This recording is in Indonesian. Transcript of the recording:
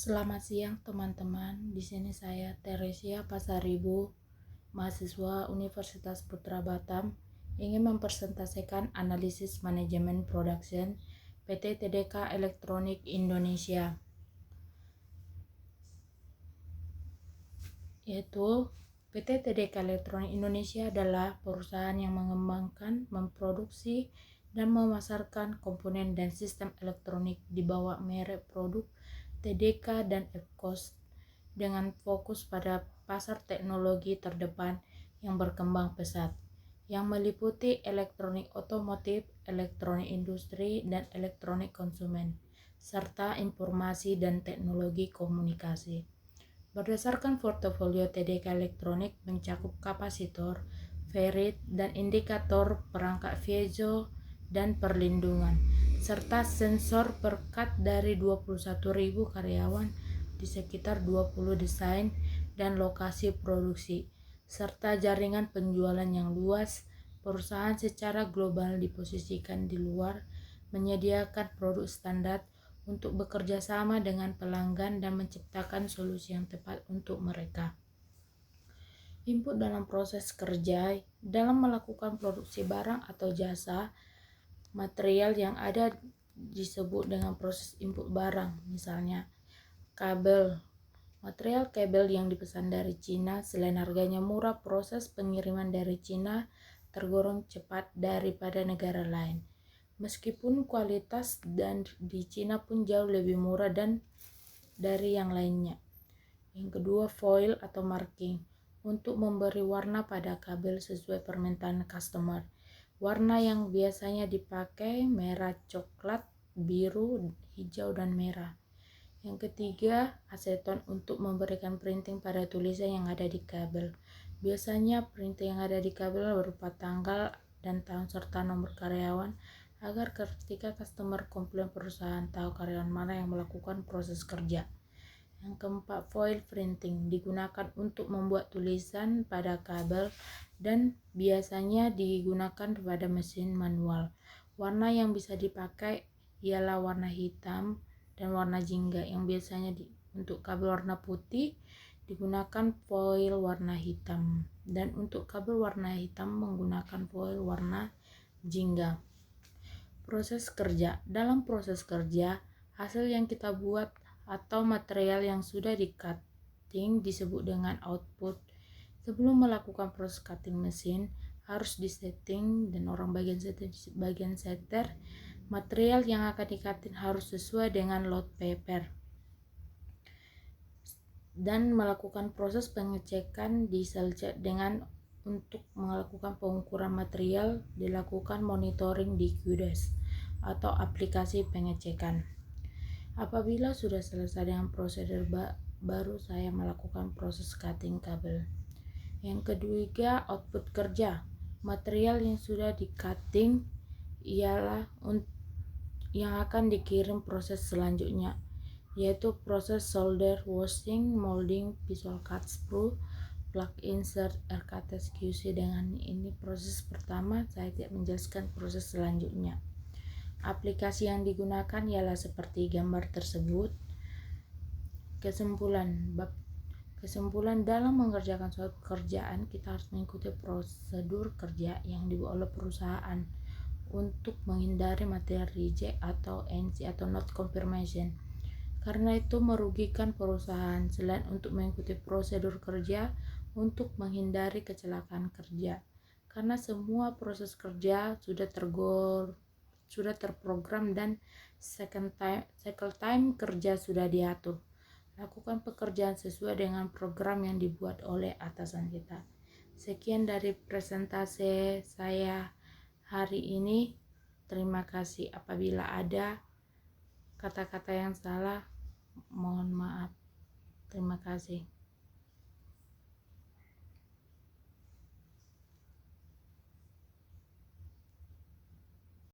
Selamat siang teman-teman. Di sini saya Teresia Pasaribu, mahasiswa Universitas Putra Batam, ingin mempresentasikan analisis manajemen production PT TDK Elektronik Indonesia. Yaitu PT TDK Elektronik Indonesia adalah perusahaan yang mengembangkan, memproduksi, dan memasarkan komponen dan sistem elektronik di bawah merek produk TDK dan EPCOS dengan fokus pada pasar teknologi terdepan yang berkembang pesat, yang meliputi elektronik otomotif, elektronik industri, dan elektronik konsumen, serta informasi dan teknologi komunikasi. Berdasarkan portofolio TDK Elektronik mencakup kapasitor, ferrit, dan indikator perangkat piezo dan perlindungan, serta sensor perkat dari 21.000 karyawan di sekitar 20 desain dan lokasi produksi, serta jaringan penjualan yang luas. Perusahaan secara global diposisikan di luar, menyediakan produk standar untuk bekerja sama dengan pelanggan dan menciptakan solusi yang tepat untuk mereka. Input dalam proses kerja dalam melakukan produksi barang atau jasa, material yang ada disebut dengan proses input barang, misalnya kabel. Material kabel yang dipesan dari Cina, selain harganya murah, proses pengiriman dari Cina tergolong cepat daripada negara lain. Meskipun kualitas dan di Cina pun jauh lebih murah dan dari yang lainnya. Yang kedua, foil atau marking untuk memberi warna pada kabel sesuai permintaan customer. Warna yang biasanya dipakai merah, coklat, biru, hijau, dan merah. Yang ketiga, aseton untuk memberikan printing pada tulisan yang ada di kabel. Biasanya printing yang ada di kabel berupa tanggal dan tahun serta nomor karyawan agar ketika customer komplain perusahaan tahu karyawan mana yang melakukan proses kerja. Yang keempat, foil printing digunakan untuk membuat tulisan pada kabel dan biasanya digunakan pada mesin manual. Warna yang bisa dipakai ialah warna hitam dan warna jingga, yang biasanya untuk kabel warna putih digunakan foil warna hitam, dan untuk kabel warna hitam menggunakan foil warna jingga. Proses kerja. Dalam proses kerja, hasil yang kita buat atau material yang sudah di cutting disebut dengan output. Sebelum melakukan proses cutting, mesin harus disetting dan orang bagian setter material yang akan di-cutting harus sesuai dengan load paper dan melakukan proses pengecekan di seljet dengan untuk melakukan pengukuran material dilakukan monitoring di QDES atau aplikasi pengecekan. Apabila sudah selesai dengan prosedur baru saya melakukan proses cutting kabel. Yang ketiga, output kerja. Material yang sudah di-cutting ialah yang akan dikirim proses selanjutnya, yaitu proses solder, washing, molding, visual cut sprue, plug insert, RKTS QC. Dengan ini proses pertama, saya tidak menjelaskan proses selanjutnya. Aplikasi yang digunakan ialah seperti gambar tersebut. Kesimpulan dalam mengerjakan suatu pekerjaan, kita harus mengikuti prosedur kerja yang dibuat oleh perusahaan untuk menghindari material reject atau NC atau not confirmation, karena itu merugikan perusahaan. Selain untuk mengikuti prosedur kerja untuk menghindari kecelakaan kerja, karena semua proses kerja sudah terprogram dan cycle time kerja sudah diatur. Lakukan pekerjaan sesuai dengan program yang dibuat oleh atasan kita. Sekian dari presentasi saya hari ini. Terima kasih. Apabila ada kata-kata yang salah, mohon maaf. Terima kasih.